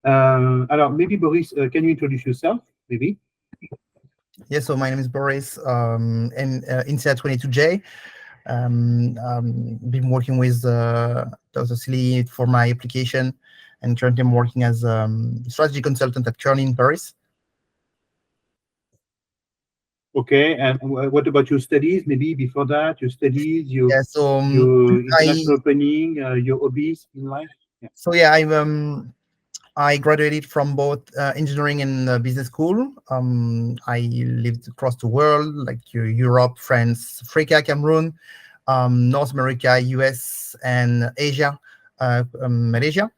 Alors, maybe Boris, can you introduce yourself, maybe? Yeah, so my name is Boris, and INSEAD 22J. Been working with Dr. Silly for my application, and currently I'm working as strategy consultant at Kearney in Paris. Okay, and what about your studies? Maybe before that, your studies, Yeah, so your I international opening, your hobbies in life? Yeah. so yeah, I graduated from both engineering and business school. I lived across the world, like Europe, France, Africa, Cameroon, North America, US, and Asia, Malaysia.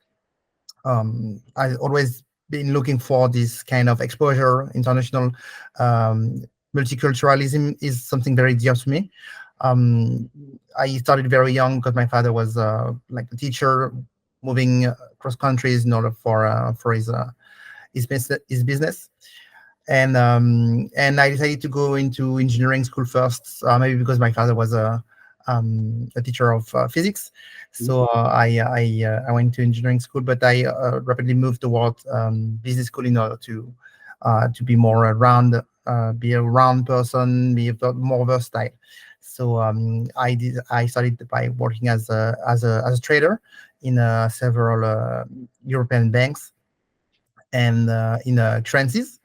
I've always been looking for this kind of exposure. International multiculturalism is something very dear to me. Um, I started very young because my father was like a teacher, moving across countries in order for his business. And I decided to go into engineering school first, maybe because my father was a teacher of physics. So I went to engineering school, but I rapidly moved toward business school in order to be more around, be a round person, be a more versatile. So I started by working as a trader in several European banks and in currencies.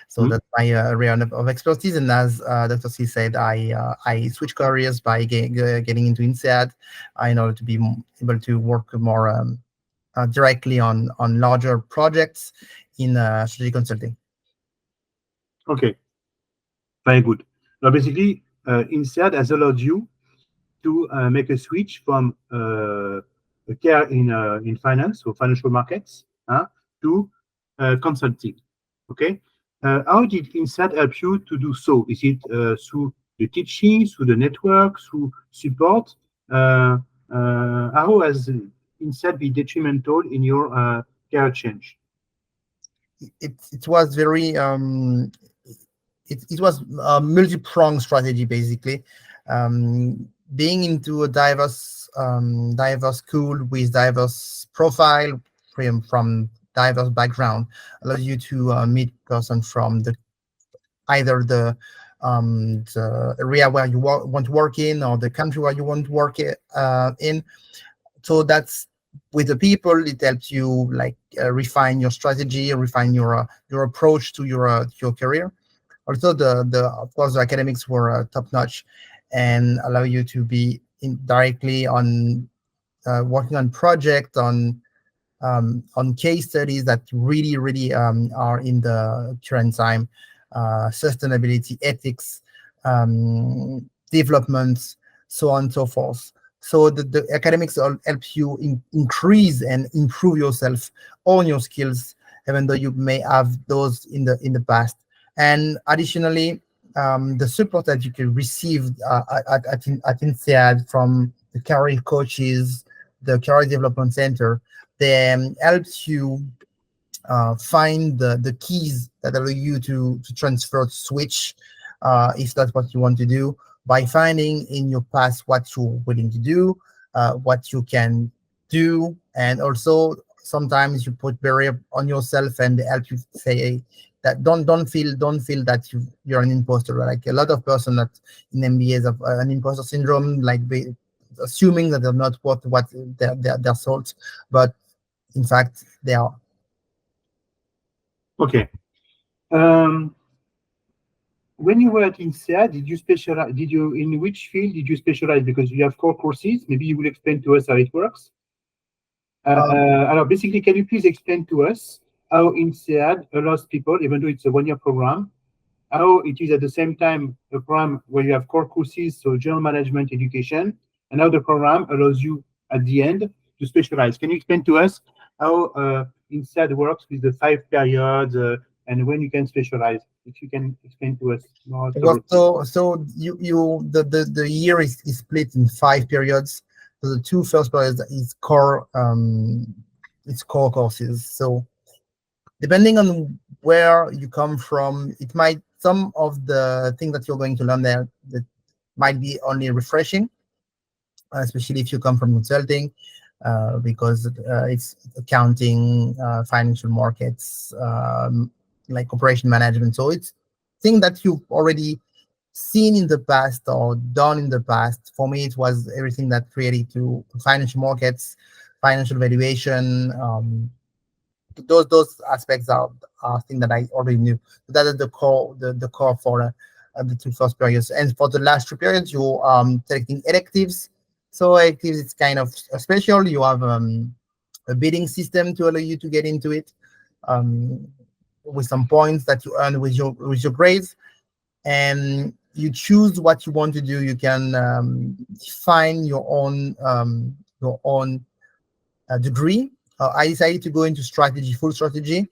So Mhm. that's my area of expertise. And as Dr. C said, I switched careers by getting into INSEAD in order to be able to work more directly on larger projects in strategy consulting. Okay, very good. Now, basically, INSEAD has allowed you to make a switch from a care in finance or financial markets to consulting. Okay, how did INSEAD help you to do so? Is it through the teaching, through the network, through support? How has INSEAD been detrimental in your career change? It was very it was a multi-pronged strategy basically. Being into a diverse school with diverse profile from diverse background allows you to meet person from either the area where you want to work in, or the country where you want to work in. So that's, with the people, it helps you like refine your strategy, refine your approach to your career. Also, the of course the academics were top notch, and allow you to be directly on working on project on case studies that really are in the current time, sustainability, ethics, development, so on and so forth. So the academics all help you increase and improve yourself on your skills, even though you may have those in the past. And additionally, the support that you can receive at INSEAD from the career coaches, the career development center, then helps you find the keys that allow you to transfer, to switch, if that's what you want to do, by finding in your past what you're willing to do, what you can do, and also sometimes you put barrier on yourself and they help you say, hey, that don't feel that you're an imposter. Like a lot of person that in MBAs have an imposter syndrome, like assuming that they're not worth what they're sold, but in fact they are. Okay. Um, when you were at INSEAD, did you specialize? Did you in which field did you specialize? Because you have core courses. Maybe you will explain to us how it works. Um, Basically, can you please explain to us how INSEAD allows people, even though it's a one-year program, how it is at the same time a program where you have core courses, so general management education, and how the program allows you at the end to specialize. Can you explain to us how INSEAD works with the 5 periods and when you can specialize? If you can explain to us more well, thoroughly. so the year is split in 5 periods. So the two first periods is core, it's core courses. So depending on where you come from, it might, some of the things that you're going to learn there that might be only refreshing, especially if you come from consulting. because it's accounting, financial markets, like operation management. So it's thing that you've already seen in the past or done in the past. For me, it was everything that related to financial markets, financial valuation. Those aspects are things that I already knew. So that is the core for the two first periods. And for the last two periods, you taking electives. So electives, it's kind of special. You have a bidding system to allow you to get into it, um, with some points that you earn with your grades, and you choose what you want to do. You can define your own degree. I decided to go into strategy, full strategy.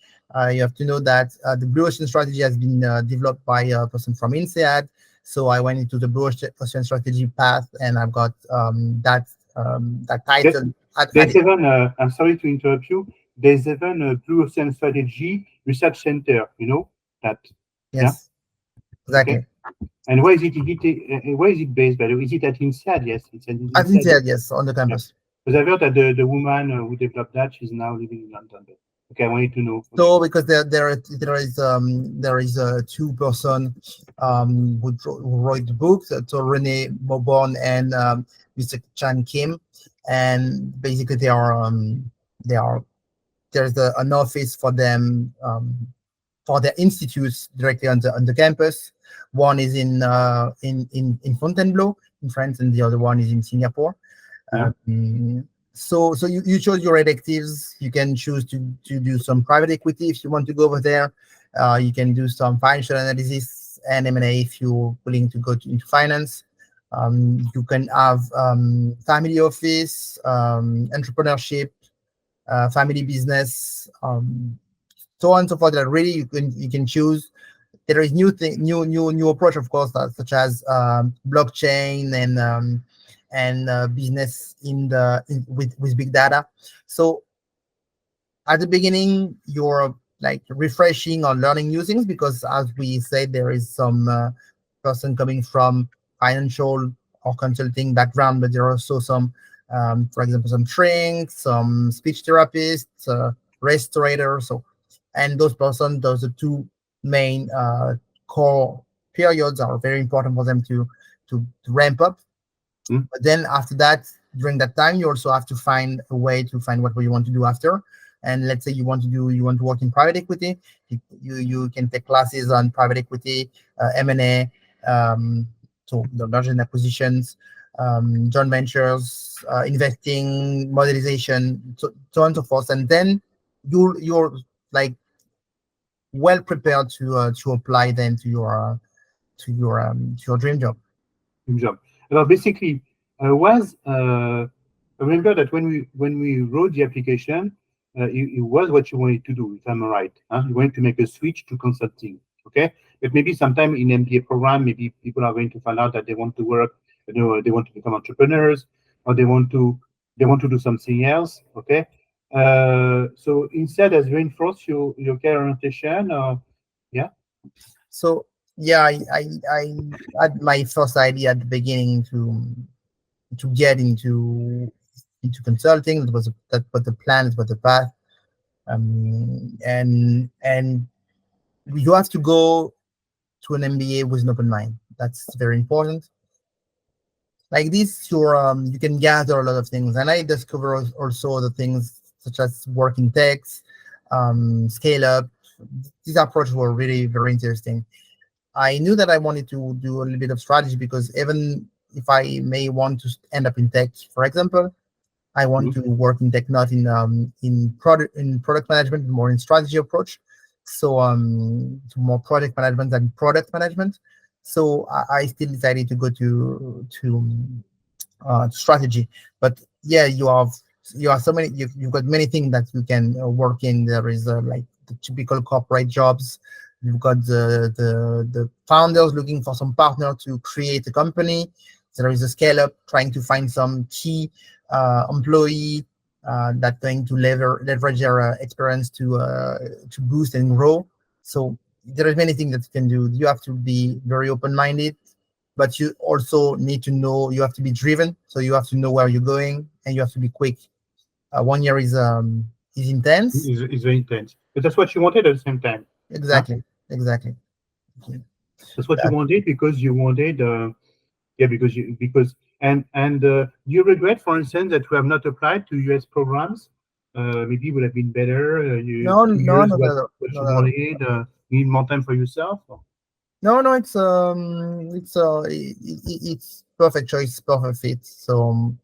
You have to know that the blue ocean strategy has been developed by a person from INSEAD. So I went into the blue ocean strategy path, and I've got that There- title. There's even, I'm sorry to interrupt you, there's even a Blue Ocean Strategy Research Center, you know, that, yeah, Yes, okay. exactly. And where is it based, by the way? Is it at INSEAD? Yes, it's at At INSEAD. INSEAD, yes, on the Yeah. campus. Because I've heard that the woman who developed that, she's now living in London. But, okay, I wanted to know. Okay. So because there is a two-person who wrote the book, so Rene Bobon and Mr. Chan Kim, and basically they are there's an office for them, for their institutes directly on the campus. One is in Fontainebleau in France, and the other one is in Singapore. Yeah. So you chose your electives. You can choose to do some private equity if you want to go over there. You can do some financial analysis and M&A if you're willing to go into finance. You can have family office, entrepreneurship, family business, so on and so forth. That really you can choose. There is new approach, of course, such as blockchain and business with big data. So at the beginning, you're like refreshing or learning new things because, as we said, there is some person coming from financial or consulting background, but there are also some, for example, some shrinks, some speech therapists, restorators. So, and those person, those are two main core periods are very important for them to ramp up. Mm. But then after that, during that time, you also have to find a way to find what you want to do after. And let's say you want to work in private equity, you can take classes on private equity, M&A, so the merger and acquisitions, joint ventures, investing, modelization, so on and so forth. And then you're like well prepared to apply then to your dream job. Good job. Well, basically, I remember that when we wrote the application, it was what you wanted to do, if I'm right. Huh? You wanted to make a switch to consulting, okay? But maybe sometime in MBA program, maybe people are going to find out that they want to work, you know, they want to become entrepreneurs, or they want to do something else, okay? So instead, has reinforced your career orientation, or yeah. So yeah, I had my first idea at the beginning to get into consulting. That was the plan, that was the path. And you have to go to an MBA with an open mind. That's very important. Like this, you can gather a lot of things, and I discover also the things such as working techs, scale up. These approaches were really very interesting. I knew that I wanted to do a little bit of strategy because even if I may want to end up in tech, for example, I want Mhm. to work in tech, not in product management, more in strategy approach. So to more project management than product management. So I still decided to go to strategy. But yeah, you have so many. You've got many things that you can work in. There is like the typical corporate jobs. You've got the founders looking for some partner to create a company. There is a scale up trying to find some key employee that going to leverage their experience to boost and grow. So there are many things that you can do. You have to be very open minded, but you also need to know, you have to be driven. So you have to know where you're going, and you have to be quick. 1 year is intense. Is very intense. But that's what you wanted at the same time. Huh? Exactly, exactly. Okay. That's what you That, wanted because you wanted, yeah, because you regret, for instance, that you have not applied to US programs. Maybe would have been better. You no, 2 years, no, no, no, what no, you no, wanted. You need more time for yourself. Or- no, no. It's perfect choice, perfect fit. So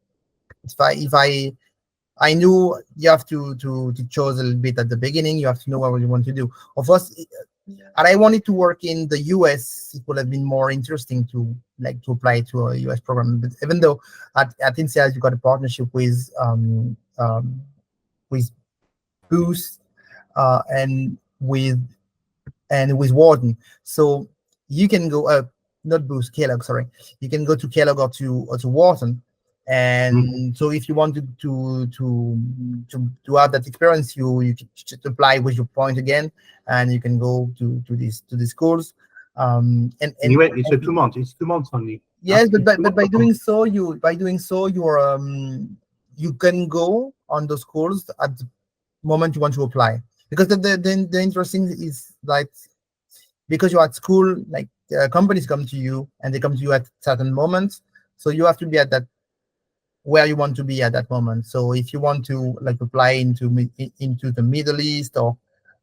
if I knew you have to choose a little bit at the beginning. You have to know what you want to do. Of course, and I wanted to work in the US. It would have been more interesting to like to apply to a US program. But even though at INSEAD you got a partnership with Boost and with Warden. So you can go not Boost, Kellogg, sorry. You can go to Kellogg or to Wharton. Mhm. And so if you want to have that experience, you can just apply with your point again, and you can go to these schools. And Anyway, it's a 2 months. It's 2 months only. Huh? yes, but It's by, two but months by or com- doing so, you can go on those schools at the moment you want to apply. Because the interesting is like, because you're at school, like companies come to you and they come to you at certain moments, so you have to be at that where you want to be at that moment. So if you want to like apply into the Middle East or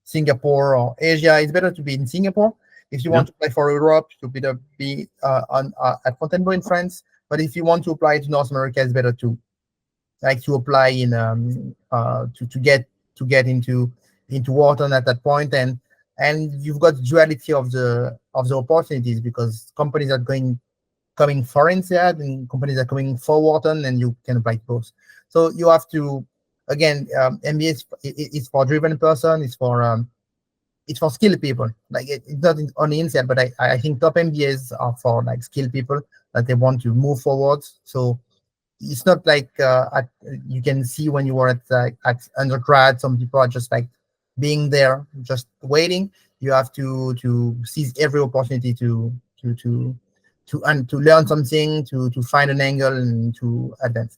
Singapore or Asia, it's better to be in Singapore. If you Yeah. want to apply for Europe, you better be on at Fontainebleau in France. But if you want to apply to North America, it's better to apply in to get into Wharton at that point. And you've got duality of the opportunities, because companies are coming for INSEAD and companies are coming for Wharton, and you can apply both. So you have to, again, MBA is for driven person. It's for skilled people. Like it's not only INSEAD, but I think top MBAs are for like skilled people that they want to move forward. So it's not like you can see when you were at undergrad, some people are just like being there, just waiting. You have to seize every opportunity to to and to learn something, to find an angle and to advance.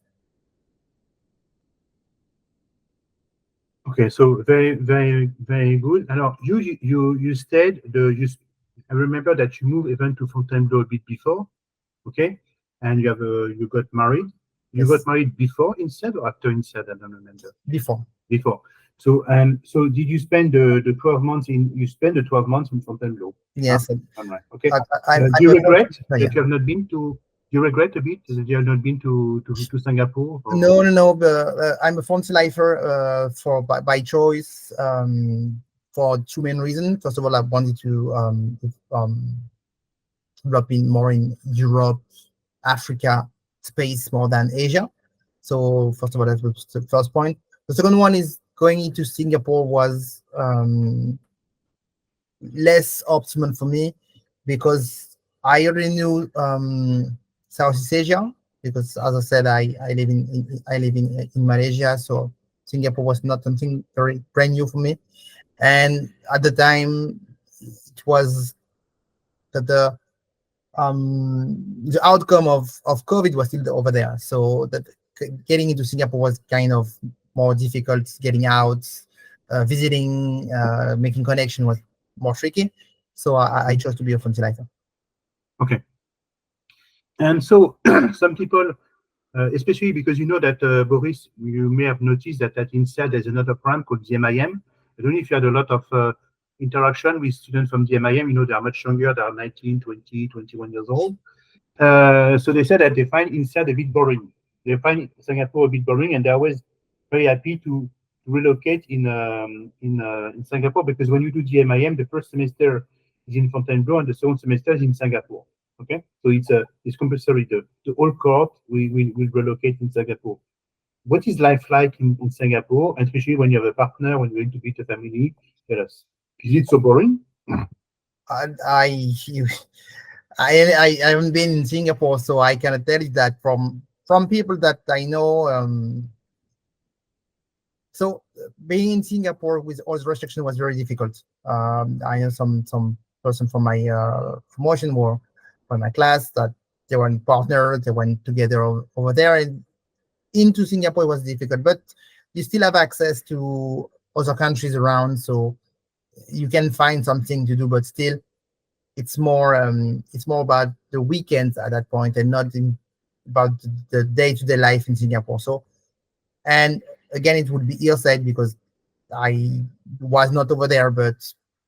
Okay, so very, very, very good. Alors, you stayed I remember that you moved even to Fontainebleau a bit before, okay? And you got married. You got Yes, married before INSEAD or after INSEAD? I don't remember. before. Before. So did you spend the 12 months you spent the 12 months in Fontainebleau? Huh? Yes, I'm right. Okay. Do I'm you a regret yeah. that you have not been to? Do you regret a bit that you have not been to Singapore? Or No, no, no. I'm a fancy lifer by choice, for two main reasons. First of all, I wanted to develop in more in Europe, Africa, space more than Asia. So first of all, that was the first point. The second one is going into Singapore was less optimal for me, because I already knew Southeast Asia, because as I said, I live in Malaysia, so Singapore was not something very brand new for me. And at the time, it was that the outcome of COVID was still over there, so that getting into Singapore was kind of more difficult. Getting out, visiting, making connection was more tricky. So I chose to be a fertilizer. okay. And so some people, especially because you know that Boris, you may have noticed that at INSEAD there's another program called GMIM. I don't know if you had a lot of interaction with students from GMIM. You know, they are much younger. They are 19, 20, 21 years old. So they said that they find INSEAD a bit boring. They find Singapore a bit boring, and they're always very happy to relocate in Singapore, because when you do GMIM, the first semester is in Fontainebleau and the second semester is in Singapore. Okay, so it's compulsory. The whole cohort will relocate in Singapore. What is life like in Singapore, and especially when you have a partner, when you're going to meet a family? Tell us. Is it so boring? I I I haven't been in Singapore, so I cannot tell you that from people that I know. So being in Singapore with all the restriction was very difficult. I know some person from my promotion or from my class that they were partner, they went together over there, and into Singapore was difficult. But you still have access to other countries around, so you can find something to do, but still it's more about the weekends at that point and not about the day-to-day life in Singapore. So, and again, it would be ill-said because I was not over there, but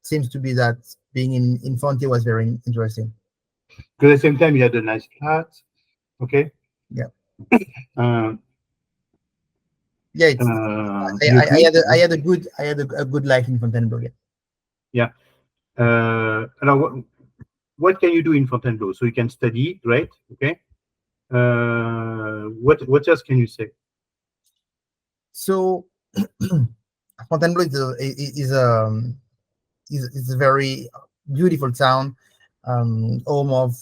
seems to be that being in Fonte was very interesting. Because at the same time, you had a nice flat. Okay. Yeah, Uh, yeah. It's you agree? I had a good life in Fontainebleau. Yeah. Yeah. Now, what can you do in Fontainebleau? So you can study, right? Okay. What else can you say? So Fontainebleau is a very beautiful town, home of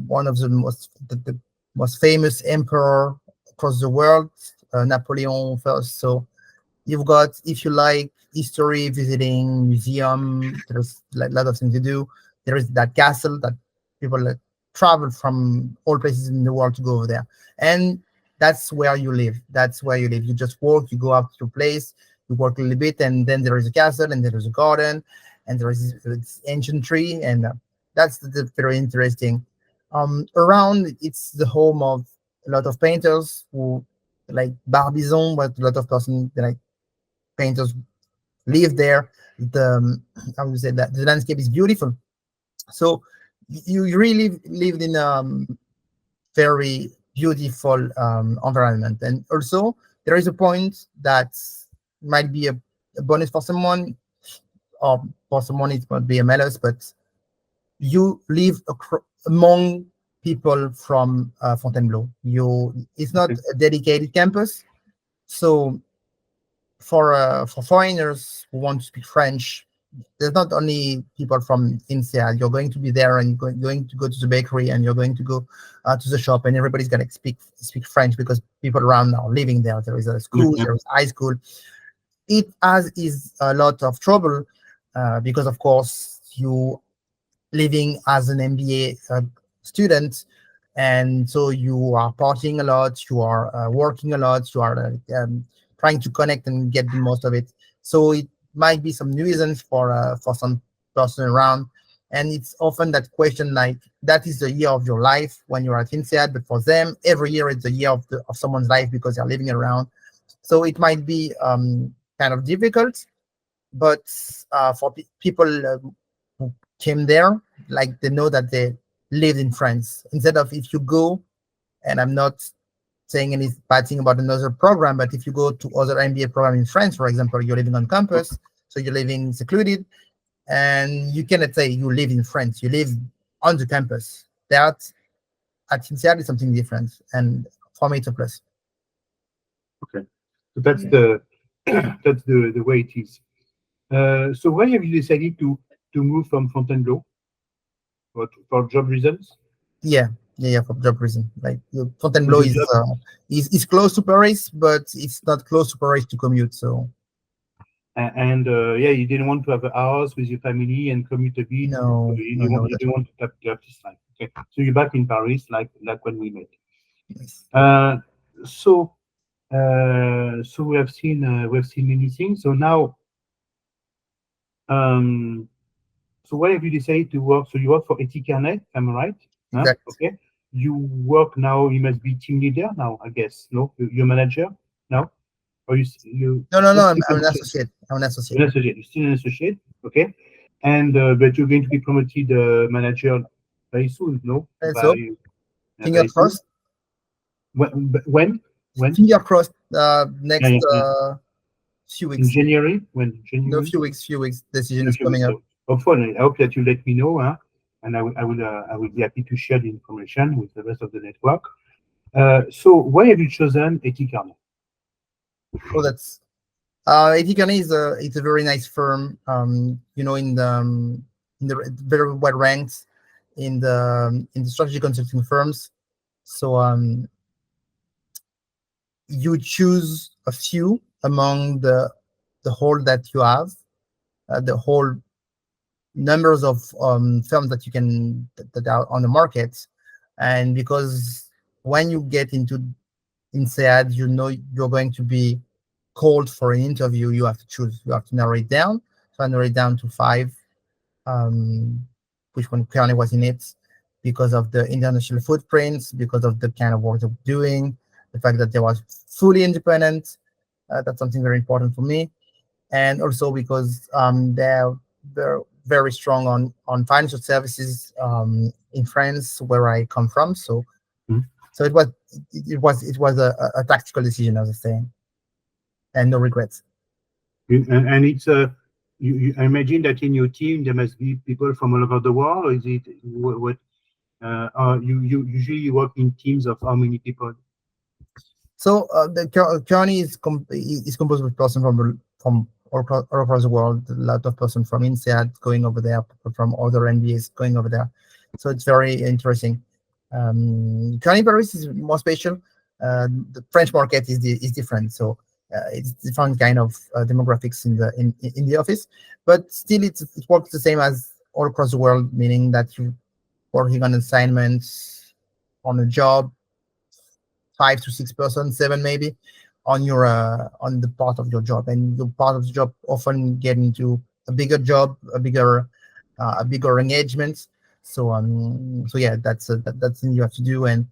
one of the most famous emperor across the world, Napoleon first. So you've got, if you like history, visiting museum, there's like a lot of things to do. There is that castle that people travel from all places in the world to go over there, and that's where you live. That's where you live. You just walk, you go out to a place, you work a little bit, and then there is a castle, and there is a garden, and there is this ancient tree, and that's very interesting. Around, it's the home of a lot of painters who like Barbizon, but a lot of person like painters live there. The I would say that the landscape is beautiful. So you really lived in very beautiful environment. And also there is a point that might be a bonus for someone, or for someone it might be a malus, but you live among people from Fontainebleau. It's not Okay. a dedicated campus, so for foreigners who want to speak French, there's not only people from INSEAD. You're going to be there, and you're going to go to the bakery, and you're going to go to the shop, and everybody's going to speak French because people around are living there. There is a Yeah, school, yeah. there is high school. It has is a lot of trouble because, of course, you living as an MBA student, and so you are partying a lot, you are working a lot, you are trying to connect and get the most of it. So it might be some nuisance for some person around, and it's often that question like that is the year of your life when you're at INSEAD, but for them every year it's the year of someone's life because they're living around. So it might be kind of difficult, but for people who came there, like they know that they lived in France. Instead of if you go, and I'm not saying any bad thing about another program, but if you go to other MBA program in France, for example, you're living on campus, so you're living secluded, and you cannot say you live in France. You live on the campus. That at INSEAD is something different, and for me it's a plus. Okay. So that's Yeah. that's the way it is. So why have you decided to move from Fontainebleau for job reasons? Yeah, yeah, for job reason. Like With Fontainebleau the job, is close to Paris, but it's not close to Paris to commute. So and yeah, you didn't want to have a house with your family and commute a bit. So no, no, no, you that's didn't want to have this life. Okay. So you're back in Paris, like when we met. nice. Uh, so so we've seen many things. So now, um, so why have you decided to work? So you work for Kearney, am I right? Huh? Exact. Okay. You work now. You must be team leader now, I guess. No, you're manager now, or you No, no, no. what's your I'm an position? associate. I'm an associate. You're an associate. You're still an associate. Okay. And but you're going to be promoted manager very soon. No, And so finger very soon. crossed. When? When? Finger crossed. Yeah, Next yeah, yeah. few In weeks. January? When? No, January? few weeks. Decision In a is few coming weeks. up. So hopefully, I hope that you let me know, huh? And I will be happy to share the information with the rest of the network. So why have you chosen Kearney? Oh, that's Etikane is a it's a very nice firm. In the very well ranked in the strategy consulting firms. So you choose a few among the whole that you have, the whole numbers of firms that you can that are on the market, and because when you get into INSEAD, you know you're going to be called for an interview, you have to choose. You have to narrow it down. So I narrowed it down to five, um, which one Kearney was in it, because of the international footprints, because of the kind of work they're doing, the fact that they was fully independent. That's something very important for me, and also because they're very strong on financial services in France, where I come from. So Mhm. so it was a tactical decision, as I was saying, and no regrets. And it's I imagine that in your team there must be people from all over the world, or is it what? You usually you work in teams of how many people? So the Kearney is composed of person from all across the world. A lot of person from INSEAD going over there, from other MBAs going over there. So it's very interesting. Kearney Paris is more special. The French market is different, so it's different kind of demographics in the office, but still it works the same as all across the world, meaning that you working on assignments on a job 5 to 6%, seven maybe, on your on the part of your job, and the part of the job often get into a bigger job, a bigger engagement. So yeah, that's thing you have to do, and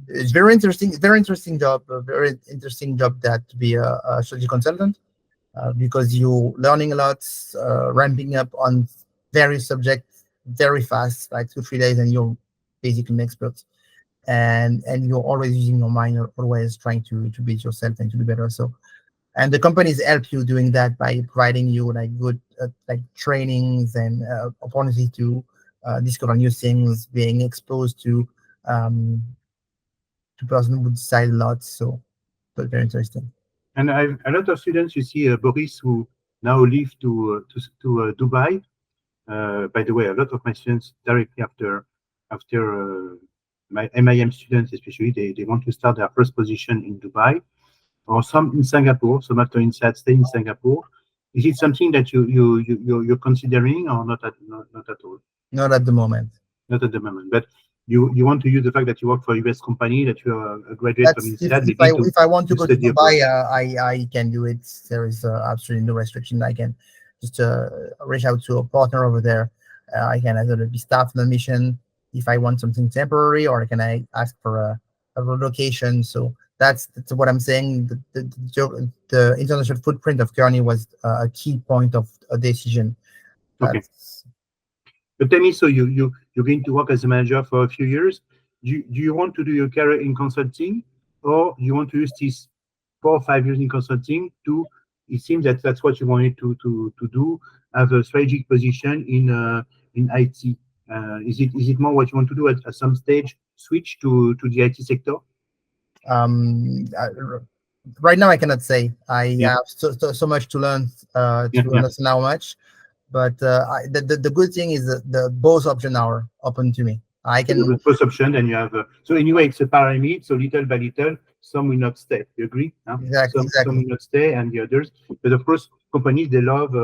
it's very interesting job, a very interesting job that to be a strategy consultant, because you learning a lot, ramping up on various subjects very fast, like 2 3 days, and you're basically an expert, and you're always using your mind, you're always trying to beat yourself and to be better. So, and the companies help you doing that by providing you like good like trainings and opportunity to discover new things, being exposed um person who decide a lot. So very interesting. And a lot of students, you see, Boris, who now live to Dubai. By the way, a lot of my students directly after my MIM students, especially, they want to start their first position in Dubai, or some in Singapore. Some after INSEAD stay in Singapore. Is it something that you're considering, or not at all? Not at the moment. Not at the moment, but you want to use the fact that you work for a US company, that you are a graduate from That's INSEAD, if maybe I want to to go to study abroad. Dubai, I can do it. There is absolutely no restriction. I can just reach out to a partner over there. I can either be staff on the mission if I want something temporary, or can I ask for a relocation. So that's what I'm saying. The international footprint of Kearney was a key point of a decision. Okay. That's But tell me, so you're going to work as a manager for a few years. Do you want to do your career in consulting, or you want to use these 4 or 5 years in consulting to? It seems that that's what you wanted to do, have a strategic position in IT. Is it more what you want to do at some stage? Switch to the IT sector? um, I, right now I cannot say. I Yeah, have so much to learn yeah, to yeah. understand how much. But the good thing is that the both options are open to me. I So can the first option, then you have. So anyway, it's a pyramid. So little by little, some will not stay. You agree? Huh? Some exactly. will not stay, and the others. But of course, companies they love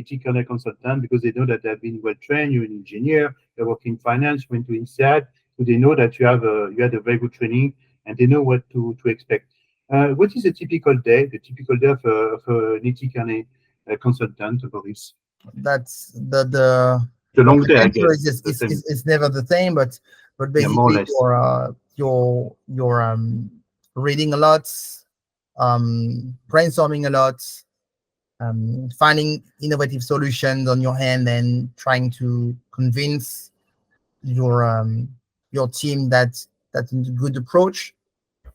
ethical consultant because they know that they've been well trained. You're an engineer. You work in finance. You went to INSEAD, so they know that you had a very good training, and they know what to expect. What is a typical day? The typical day of an ethical consultant, Boris? That's the It's a well, long the day, I answer guess. is just Tell me. it's never the same, but Yeah, more or basically less. you're reading a lot, brainstorming a lot, finding innovative solutions on your hand, and trying to convince your um, your team that that's a good approach.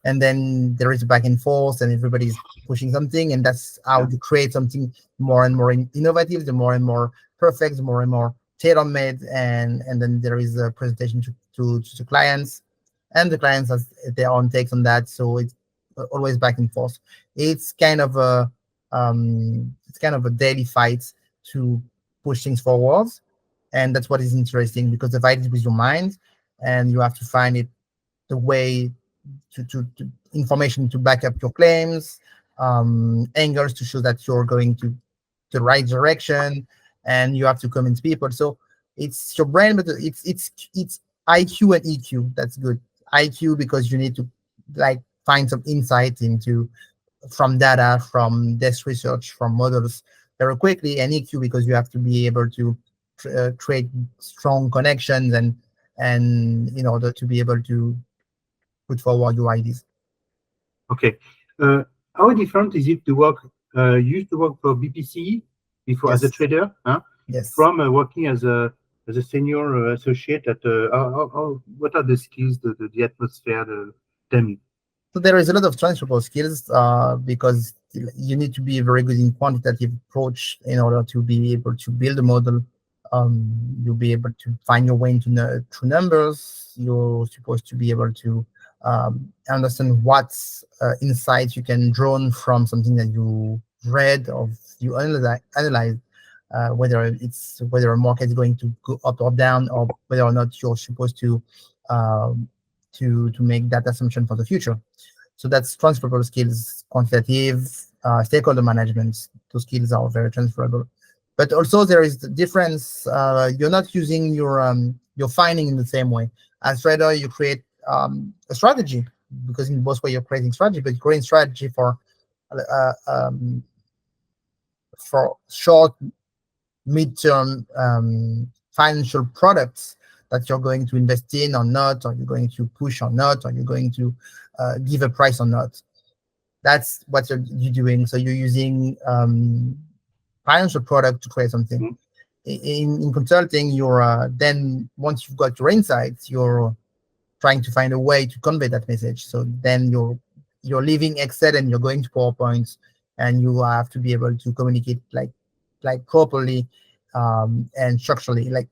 And then there is a back and forth, and everybody's pushing something, and that's how Yeah. you create something more and more innovative, the more and more perfect, the more and more tailor-made, and then there is a presentation to clients, and the clients has their own takes on that. So it's always back and forth. It's kind of a daily fight to push things forward, and that's what is interesting, because the fight is with your mind, and you have to find it the way to information to back up your claims, angles to show that you're going to the right direction, and you have to convince people. So it's your brain, but it's IQ and EQ. That's good. IQ because you need to like find some insight into from data, from desk research, from models very quickly, and EQ because you have to be able to create strong connections and in order to be able to put forward your ideas. Okay. Uh, how different is it to work, used to work for BPC before as a Yes, trader, huh? yes. From working as a senior associate at, what are the skills, the atmosphere, tell me. So there is a lot of transferable skills because you need to be very good in quantitative approach in order to be able to build a model. You'll be able to find your way into through numbers. You're supposed to be able to understand what insights you can draw from something that you read or you analyze whether a market is going to go up or down, or whether or not you're supposed um, to make that assumption for the future. So that's transferable skills, quantitative, stakeholder management. Those skills are very transferable. But also there is the difference. You're not using your finding in the same way. As trader, you create a strategy because in both way you're creating strategy, but you're creating strategy uh, um, for short, midterm financial products that you're going to invest in or not, or you're going to push or not, or you're going to give a price or not. That's what you're doing. So you're using financial product to create something. Mm. In consulting, you're then once you've got your insights, you're trying to find a way to convey that message. So then you're leaving Excel and you're going to PowerPoint, and you have to be able to communicate like properly and structurally. Like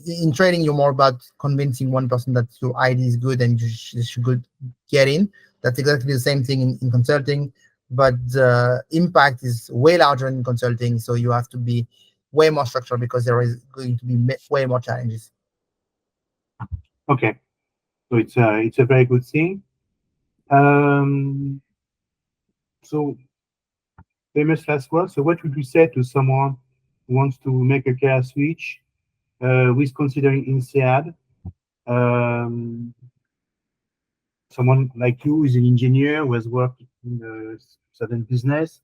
in trading, you're more about convincing one person that your idea is good and you should get in. That's exactly the same thing in consulting, but the impact is way larger in consulting. So you have to be way more structured because there is going to be way more challenges. Okay. So it's a very good thing. Um, so famous last word. So what would you say to someone who wants to make a career switch with considering INSEAD? Um, someone like you is an engineer who has worked in a certain business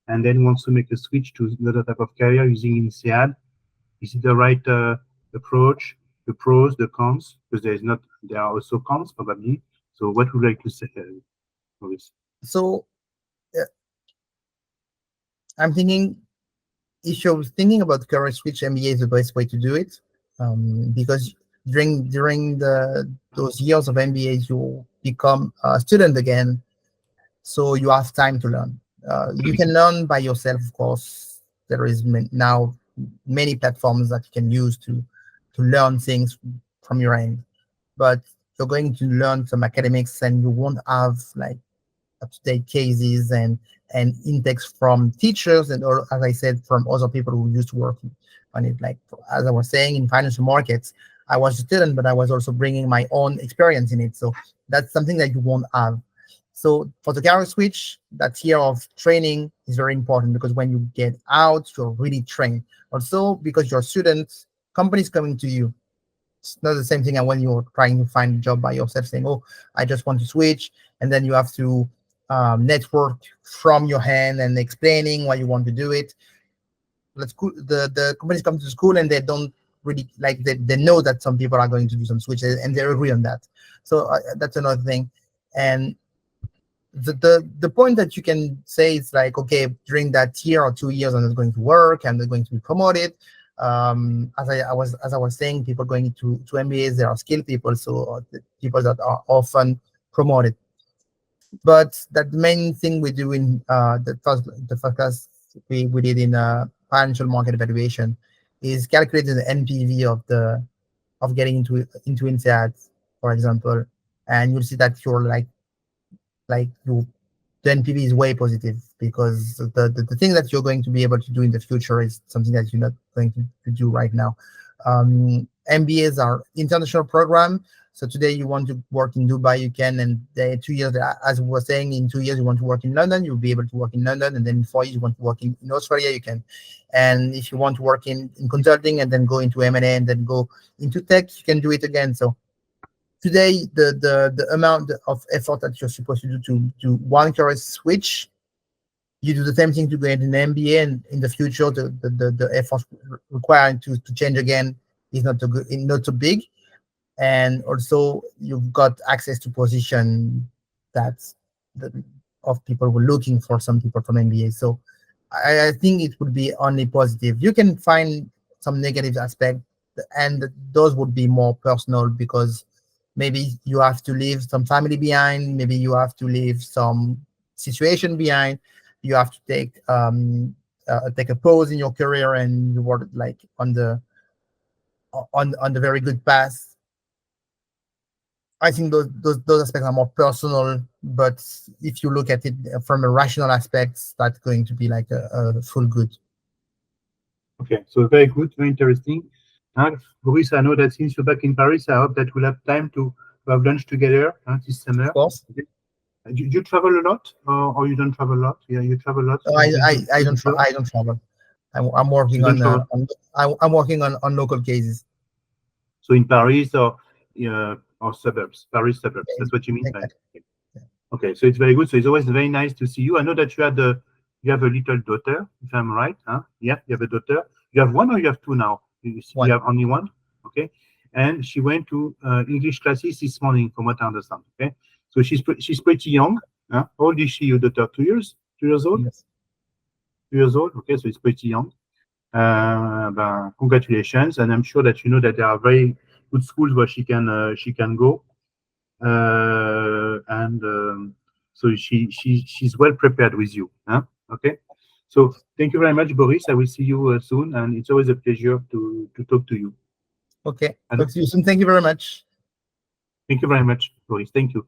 and then wants to make a switch to another type of career using INSEAD. Is it the right approach? The pros, the cons, because there are also cons probably. So what would you like to say, Boris? So uh, I'm thinking if you're thinking about career switch, MBA is the best way to do it because during the those years of MBA, you become a student again, so you have time to learn. You can learn by yourself, of course. There is now many platforms that you can use to learn things from your end, but you're going to learn some academics, and you won't have like up-to-date cases and intakes from teachers and, or as I said, from other people who used to work on it. Like as I was saying, in financial markets, I was a student, but I was also bringing my own experience in it. So that's something that you won't have. So for the career switch, that year of training is very important because when you get out, you're really trained. Also, because you're a student, companies coming to you. It's not the same thing as when you're trying to find a job by yourself, saying, "Oh, I just want to switch," and then you have to network from your hand and explaining why you want to do it. Let's the companies come to the school and they don't really like they know that some people are going to do some switches and they agree on that. So that's another thing. And the point that you can say is like, okay, during that year or 2 years, I'm not going to work, I'm not going to be promoted. As I was saying, people going to MBAs, they are skilled people, so the people that are often promoted. But that main thing we do in the first class we did in financial market evaluation is calculating the NPV of getting into INSEAD, for example, and you'll see that you're like you the NPV is way positive because the thing that you're going to be able to do in the future is something that you're not going to do right now. MBAs are international program. So today you want to work in Dubai, you can, and 2 years, as we were saying, in 2 years you want to work in London, you'll be able to work in London, and then in 4 years you want to work in Australia, you can. And if you want to work in consulting and then go into M&A and then go into tech, you can do it again. So today the amount of effort that you're supposed to do to do one career switch you do the same thing to get an MBA, and in the future, the effort required to change again is not too good, not too big. And also, you've got access to position that's the, of people who are looking for some people from MBA. So I think it would be only positive. You can find some negative aspect, and those would be more personal because maybe you have to leave some family behind, maybe you have to leave some situation behind, you have to take a pause in your career, and you were like on the very good path. I think those aspects are more personal, but if you look at it from a rational aspect, that's going to be like a full good. Okay, so very good, very interesting. Boris, I know that since you're back in Paris, I hope that we'll have time to have lunch together this Of summer. course. Okay. You travel a lot, or you don't travel a lot? Yeah, you travel a lot. No, I don't travel. I'm You working don't travel. I'm working on local cases. So in Paris or suburbs, Paris suburbs. That's what you mean, right? Exactly. Okay, so it's very good. So it's always very nice to see you. I know that you have a little daughter, if I'm right, huh? Yeah, you have a daughter. You have one or you have two now? You One. have only one? Okay. And she went to English classes this morning, from what I understand. Okay. So she's pretty young. Huh? How old is she, your daughter? 2 years? 2 years old? Yes. 2 years old. Okay, so it's pretty young. Congratulations, and I'm sure that you know that there are very good schools where she can go, and so she's well prepared with you. Huh? Okay, so thank you very much, Boris. I will see you soon, and it's always a pleasure to talk to you. Okay. Hello? Talk to you soon. Thank you very much. Thank you very much, Boris. Thank you.